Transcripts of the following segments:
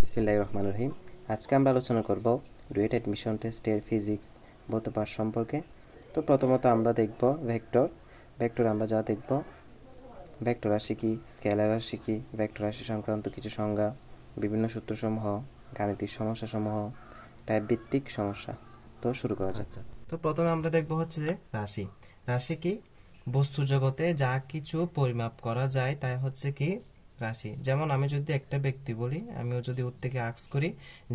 বিসমিল্লাহির রহমানির রহিম। আজকে আমরা আলোচনা করব রুয়েট অ্যাডমিশন টেস্টের ফিজিক্স ভৌত পাঠ সম্পর্কে। তো প্রথমত আমরা দেখব ভেক্টর আমরা যা দেখব ভেক্টর রাশি কি, স্কেলার রাশি কি, ভেক্টর রাশি সংক্রান্ত কিছু সংজ্ঞা, বিভিন্ন সূত্রসমূহ, গাণিতিক সমস্যাসমূহ, টাইপ ভিত্তিক সমস্যা। তো শুরু করা যাক। তো প্রথমে আমরা দেখব হচ্ছে যে রাশি। রাশি কি? বস্তু জগতে যা কিছু পরিমাপ করা যায় তাই হচ্ছে কি রাশি। যেমন আমি যদি একটা ব্যক্তি বলি, আমিও যদি ওর থেকে আস্ক করি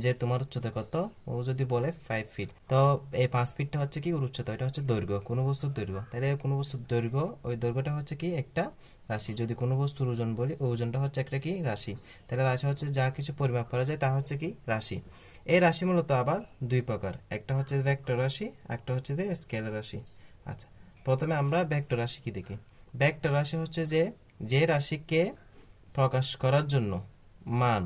যে তোমার উচ্চতা কত, ও যদি বলে 5 ফিট, তো এই 5 ফিটটা হচ্ছে কি ওর উচ্চতা, এটা হচ্ছে দৈর্ঘ্য, কোনো বস্তুর দৈর্ঘ্য। তাহলে কোনো বস্তুর দৈর্ঘ্য, ওই দৈর্ঘ্যটা হচ্ছে কি একটা রাশি। যদি কোনো বস্তুর ওজন বলি, ওজনটা হচ্ছে একটা কি রাশি। তাহলে রাশি হচ্ছে যা কিছু পরিমাপ করা যায় তা হচ্ছে কি রাশি। এই রাশি মূলত আবার দুই প্রকার, একটা হচ্ছে ভেক্টর রাশি, একটা হচ্ছে যে স্কেলার রাশি। আচ্ছা, প্রথমে আমরা ভেক্টর রাশি কি দেখি। ভেক্টর রাশি হচ্ছে যে যে রাশিকে প্রকাশ করার জন্য মান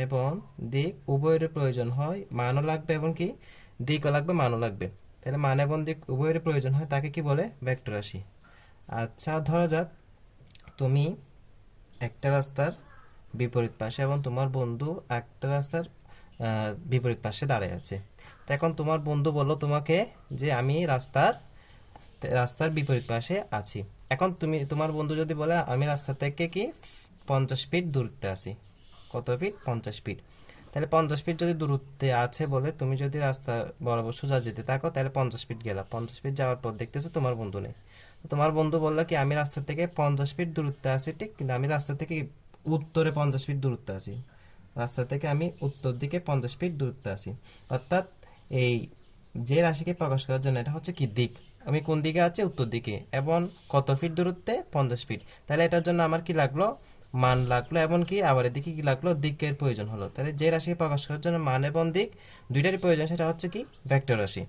এবং দিক উভয়ের প্রয়োজন হয়। মানও লাগবে এবং কি দিকও লাগবে, মানও লাগবে। তাহলে মান এবং দিক উভয়ের প্রয়োজন হয়, তাকে কি বলে ভেক্টর রাশি। আচ্ছা, ধরা যাক তুমি একটা রাস্তার বিপরীত পাশে এবং তোমার বন্ধু একটা রাস্তার বিপরীত পাশে দাঁড়িয়ে আছে। তো এখন তোমার বন্ধু বলল তোমাকে যে আমি রাস্তার রাস্তার বিপরীত পাশে আছি। এখন তোমার বন্ধু যদি বলে আমি রাস্তা থেকে কি 50 ফিট দূরত্বে আছি। কত ফিট? 50 ফিট। তাহলে 50 ফিট যদি দূরত্বে আছে বলে তুমি যদি রাস্তা বরাবর সোজা যেতে থাকো, তাহলে 50 ফিট গেলা। 50 ফিট যাওয়ার পর দেখতেছো তোমার বন্ধু নেই। তোমার বন্ধু বললো কি আমি রাস্তা থেকে 50 ফিট দূরত্বে আছি, ঠিক, কিন্তু আমি রাস্তা থেকে উত্তরে 50 ফিট দূরত্বে আছি। রাস্তা থেকে আমি উত্তর দিকে 50 ফিট দূরত্বে আছি। অর্থাৎ এই যে রাশিকে প্রকাশ করার জন্য এটা হচ্ছে কি দিক। আমি কোন দিকে আছি? উত্তর দিকে। এবং কত ফিট দূরত্বে? 50 ফিট। তাহলে এটার জন্য আমার কি লাগলো? মান লাগলো। এবং কি আবার এদিকে কি লাগলো? দিকের প্রয়োজন হলো। তাহলে যে রাশিকে প্রকাশ করার জন্য মান এবং দিক দুইটারই প্রয়োজন, সেটা হচ্ছে কি ভেক্টর রাশি।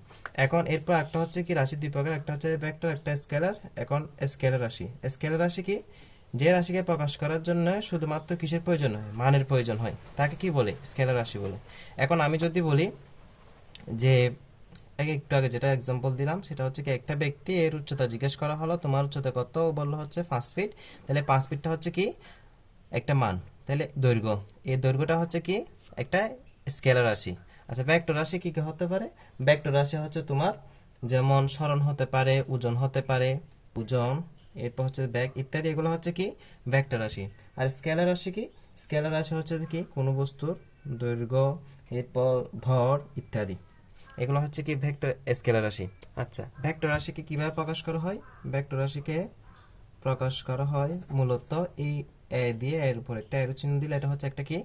এখন এরপর একটা হচ্ছে কি রাশি দুই প্রকার, একটা হচ্ছে ভেক্টর, একটা স্কেলার। এখন স্কেলার রাশি। স্কেলার রাশি কি? যে রাশিকে প্রকাশ করার জন্য শুধুমাত্র কিসের প্রয়োজন হয়? মানের প্রয়োজন হয়, তাকে কি বলে? স্কেলার রাশি বলে। এখন আমি যদি বলি যে একটু আগে যেটা এক্সাম্পল দিলাম সেটা হচ্ছে কি একটা ব্যক্তি, এর উচ্চতা জিজ্ঞেস করা হলো তোমার উচ্চতা কত, বললো হচ্ছে 5 ফিট। তাহলে 5 ফিটটা হচ্ছে কি একটা মান। তাহলে দৈর্ঘ্য, এই দৈর্ঘ্যটা হচ্ছে কি একটা স্কেলার রাশি। আচ্ছা, ভেক্টর রাশি কি কি হতে পারে? ভেক্টর রাশি হচ্ছে তোমার যেমন সরণ হতে পারে, ওজন হতে পারে, ওজন, এরপর হচ্ছে ব্যাগ ইত্যাদি, এগুলো হচ্ছে কি ভেক্টর রাশি। আর স্কেলার রাশি কি? স্কেলার রাশি হচ্ছে কি কোনো বস্তুর দৈর্ঘ্য, এরপর ভর ইত্যাদি, এগুলো হচ্ছে কি ভেক্টর স্কেলার রাশি। আচ্ছা, ভেক্টর রাশিকে কিভাবে প্রকাশ করা হয়? ভেক্টর রাশিকে প্রকাশ করা হয় মূলত এই এ দিয়ে, এর উপর একটা এরো চিহ্ন দিলে এটা হচ্ছে একটা কি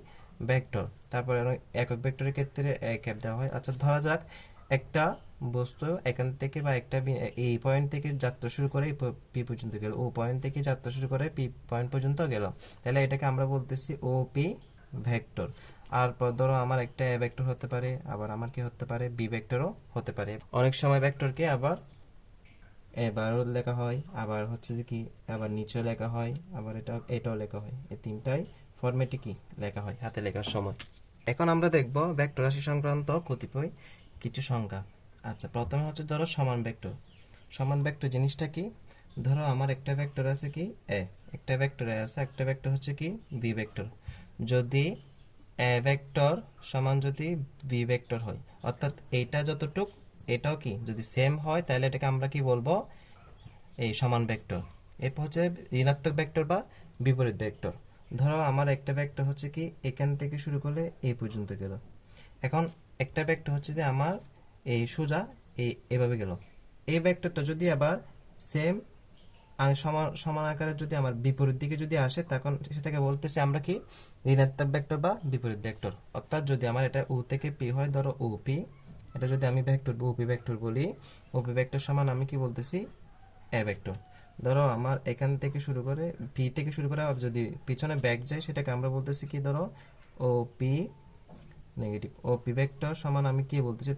ভেক্টর। তারপরে একক ভেক্টরের ক্ষেত্রে এক ক্যাপ দেওয়া হয়। আচ্ছা, ধরা যাক একটা বস্তু এখান থেকে বা একটা এই পয়েন্ট থেকে যাত্রা শুরু করে পি পর্যন্ত গেল, ও পয়েন্ট থেকে যাত্রা শুরু করে পি পয়েন্ট পর্যন্ত গেল। তাহলে এটাকে আমরা বলতেছি ও পি ভেক্টর। আর ধরো আমার একটা এ ভেক্টর হতে পারে, আবার আমার কি হতে পারে বি ভেক্টরও হতে পারে। অনেক সময় ভেক্টরকে আবার এবারও লেখা হয়, আবার হচ্ছে যে কি আবার নিচেও লেখা হয়, আবার এটাও লেখা হয়। এই তিনটাই ফরম্যাটে কি লেখা হয় হাতে লেখার সময়। এখন আমরা দেখব ভেক্টর রাশি সংক্রান্ত কতিপয় কিছু সংখ্যা। আচ্ছা, প্রথমে হচ্ছে ধরো সমান ভেক্টর। সমান ভেক্টর জিনিসটা কি? ধরো আমার একটা ভেক্টর আছে কি এ, একটা ভেক্টর এ আছে, একটা ভেক্টর হচ্ছে কি বি ভেক্টর। যদি এ ভেক্টর সমান যদি বি ভেক্টর হয়, অর্থাৎ এইটা যতটুক এটাও কি যদি সেম হয়, তাহলে এটাকে আমরা কি বলবো? এই সমান ভেক্টর। এরপর হচ্ছে ঋণাত্মক ভেক্টর বা বিপরীত ভেক্টর। ধরো আমার একটা ভেক্টর হচ্ছে কি এখান থেকে শুরু করলে এই পর্যন্ত গেল। এখন একটা ভেক্টর হচ্ছে যে আমার এই সোজা এভাবে গেল। এই ভেক্টরটা যদি আবার সেম সমান সমান আকারে যদি আমার বিপরীত দিকে যদি আসে, তখন সেটাকে বলতেছি আমরা কি ঋণাত্মক ভেক্টর বা বিপরীত ভেক্টর। অর্থাৎ যদি আমার এটা ও থেকে পি হয়, ধরো ওপি, এটা যদি আমি ভেক্টর ওপি ভেক্টর বলি, ওপি ভেক্টর সমান আমি কি বলতেছি এ ভেক্টর। ধরো আমার এখান থেকে শুরু করে পি থেকে শুরু করে আবার যদি পিছনে ব্যাক যায়, সেটাকে আমরা বলতেছি কি ধরো O P negative. O P vector সমান আমি কি বলতেছি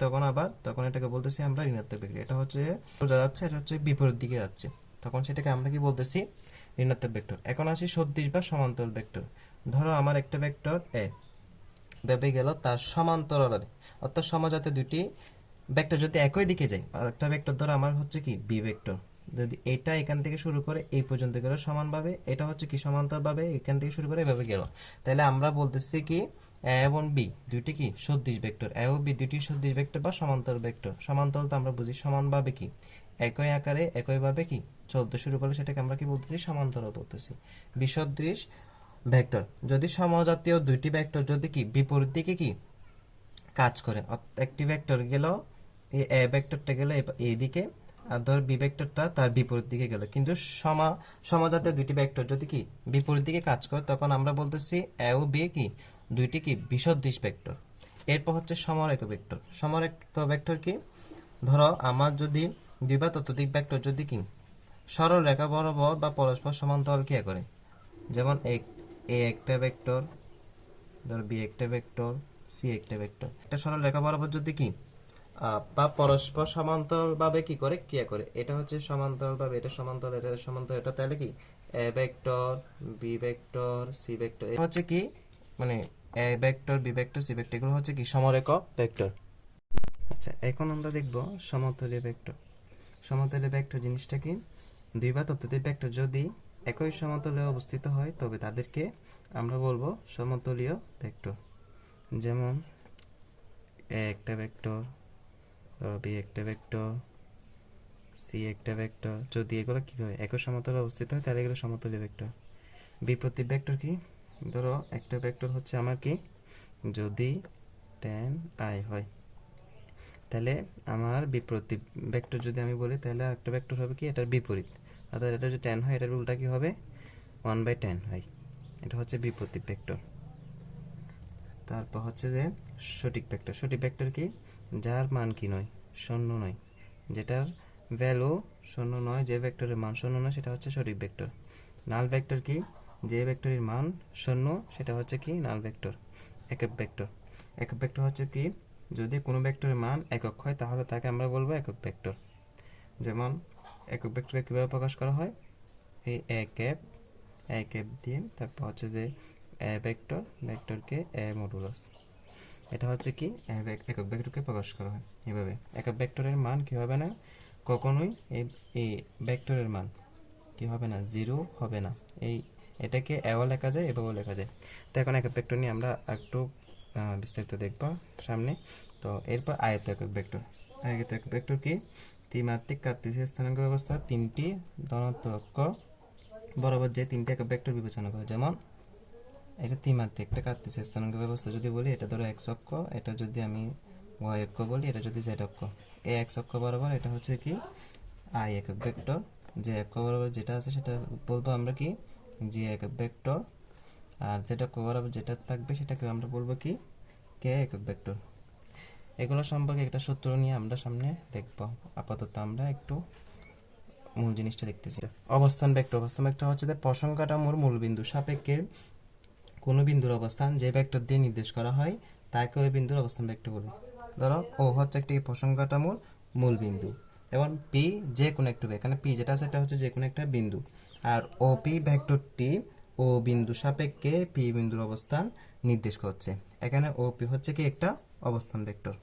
তখন এটাকে বলতেছি আমরা ঋণাত্মক ভেক্টর। এটা হচ্ছে সোজা যাচ্ছে, এটা হচ্ছে বিপরীত দিকে যাচ্ছে, তখন সেটাকে আমরা কি বলতেছি ঋণাত্মক ভেক্টর। এখন আসি সদৃশ বা সমান্তরাল ভেক্টর। ধরো আমার একটা ভেক্টর এ ভেবে গেল তার সমান্তরালে, অর্থাৎ সমজাতীয় দুটি ভেক্টর যদি একই দিকে যায়, একটা ভেক্টর ধরো আমার হচ্ছে কি বি ভেক্টর, যদি এটা এখান থেকে শুরু করে এই পর্যন্ত গেল সমানভাবে, এটা হচ্ছে কি সমান্তরালভাবে এখান থেকে শুরু করে এভাবে গেল, তাহলে আমরা বলতেছি কি এ এবং বি দুইটি কি সদৃশ ভেক্টর, এ ও বি দুইটি সদৃশ ভেক্টর বা সমান্তরাল ভেক্টর। সমান্তরাল তো আমরা বুঝি সমানভাবে কি একই আকারে একইভাবে কি চলতে শুরু করলে সেটাকে আমরা কি বলতেছি সমান্তরাল বলতেছি। বিসদৃশ ভেক্টর যদি সমজাতীয় দুইটি ভেক্টর যদি কি বিপরীত দিকে কি কাজ করে, একটি ভেক্টর গেল এই এ ভেক্টরটা গেল এইদিকে, আর ধর বি ভেক্টরটা তার বিপরীত দিকে গেল, কিন্তু সমজাতীয় দুইটি ভেক্টর যদি কি বিপরীত দিকে কাজ করে তখন আমরা বলতেছি এ ও বি কি দুইটি কি বিসদৃশ ভেক্টর। এরপর হচ্ছে সমরেখ ভেক্টর। সমরেখ ভেক্টর কি, ধরো আমার যদি দুই বা ততোধিক ভেক্টর যদি কি সরল রেখা বরাবর বা পরস্পর সমান্তরাল ক্রিয়া করে, যেমন এ একটা ভেক্টর, ধর বি একটা ভেক্টর, সি একটা ভেক্টর, একটা সরল রেখা বরাবর যদি কি বা পরস্পর সমান্তরাল ভাবে কি করে ক্রিয়া করে, এটা হচ্ছে সমান্তরাল ভাবে এটা সমান্তরাল এটা সমান্তরাল, এটা তাহলে কি A vector B vector C vector হচ্ছে কি মানে A vector B vector C vector এগুলো হচ্ছে কি সমরেখ ভেক্টর। আচ্ছা এখন আমরা দেখব সমতলীয় ভেক্টর। সমতলীয় ভেক্টর জিনিসটা কি, দুই বা ততোধিক ভেক্টর যদি একই সমতলে অবস্থিত হয় তবে তাদেরকে আমরা বলবো সমতলীয় ভেক্টর। যেমন এ একটা ভেক্টর, বি একটা ভেক্টর, সি একটা ভেক্টর, যদি এগুলো কি হয় একই সমতলে অবস্থিত হয় তাহলে এগুলো সমতলীয় ভেক্টর। বিপ্রতীক ভেক্টর কি, ধরো একটা ভেক্টর হচ্ছে আমার কি যদি tan i হয়, তাহলে আমার বিপরীত ভেক্টর যদি আমি বলি তাহলে একটা ভেক্টর হবে কি এটার বিপরীত, অর্থাৎ এটা যদি tan হয় এটার উল্টা কি হবে 1/tan হয়। এটা হচ্ছে বিপরীত ভেক্টর। তারপর হচ্ছে যে সঠিক ভেক্টর। সঠিক ভেক্টর কি, যার মান কি নয় শূন্য নয়, যেটার ভ্যালু শূন্য নয়, যে ভেক্টরের মান শূন্য নয় সেটা হচ্ছে সঠিক ভেক্টর। নাল ভেক্টর কি, যে ভেক্টরের মান শূন্য সেটা হচ্ছে কি নাল ভেক্টর। একক ভেক্টর। একক ভেক্টর হচ্ছে কি, যদি কোনো ভেক্টরের মান একক হয় তাহলে তাকে আমরা বলবো একক ভেক্টর। যেমন একক ভেক্টরকে কীভাবে প্রকাশ করা হয়, এই এ ক্যাপ দিয়ে তারপর হচ্ছে যে এ ভেক্টর, ভেক্টরকে এ মডুলাস, এটা হচ্ছে কি একক ভেক্টরকে প্রকাশ করা হয় এভাবে। একক ভেক্টরের মান কি হবে না কখনোই এই ভেক্টরের মান কি হবে না জিরো হবে না, এটাকে এও লেখা যায় এভাবেও লেখা যায়। তো এখন একক ভেক্টর নিয়ে আমরা একটু বিস্তারিত দেখব সামনে। তো এরপর আয়ত একক ভেক্টর। আয়ত একক ভেক্টর কি, ত্রিমাত্রিক কার্তেশীয় স্থানাঙ্ক ব্যবস্থা তিনটি ধনাত্মক বরাবর যে তিনটি একক ভেক্টর বিবেচনা করে। যেমন এটা ত্রিমাত্রিক একটা কার্তেশীয় স্থানাঙ্ক ব্যবস্থা যদি বলি, এটা ধরো এক্স অক্ষ, এটা যদি আমি ওয়াই অক্ষ বলি, এটা যদি জেড অক্ষ, এই এক্স অক্ষ বরাবর এটা হচ্ছে কি আই একক ভেক্টর, যে অক্ষ বরাবর যেটা আছে সেটা বলবো আমরা কি জি একক ভেক্টর, আর জেড অক্ষ বরাবর যেটা থাকবে সেটাকে আমরা বলবো কি কে একক ভেক্টর। এগুলো সম্পর্কে একটা সূত্র নিয়ে আমরা সামনে দেখব। আপাতত আমরা একটু মূল জিনিসটা দেখতেছি। অবস্থান ভেক্টর। অবস্থান ভেক্টর হচ্ছে যে প্রসঙ্গ কাঠামোর মূল বিন্দু সাপেক্ষে কোনো বিন্দুর অবস্থান যে ভেক্টর দিয়ে নির্দেশ করা হয় তাকে ওই বিন্দুর অবস্থান ভেক্টর বলে। ধরো ও হচ্ছে একটি প্রসঙ্গ কাঠামোর মূল বিন্দু, এবং পি যে কোনো একটু, এখানে পি যেটা আছে এটা হচ্ছে যে কোনো একটা বিন্দু, আর ও পি ভেক্টরটি ও বিন্দু সাপেক্ষে পি বিন্দুর অবস্থান নির্দেশ করছে। এখানে ও পি হচ্ছে কি একটা অবস্থান ভেক্টর।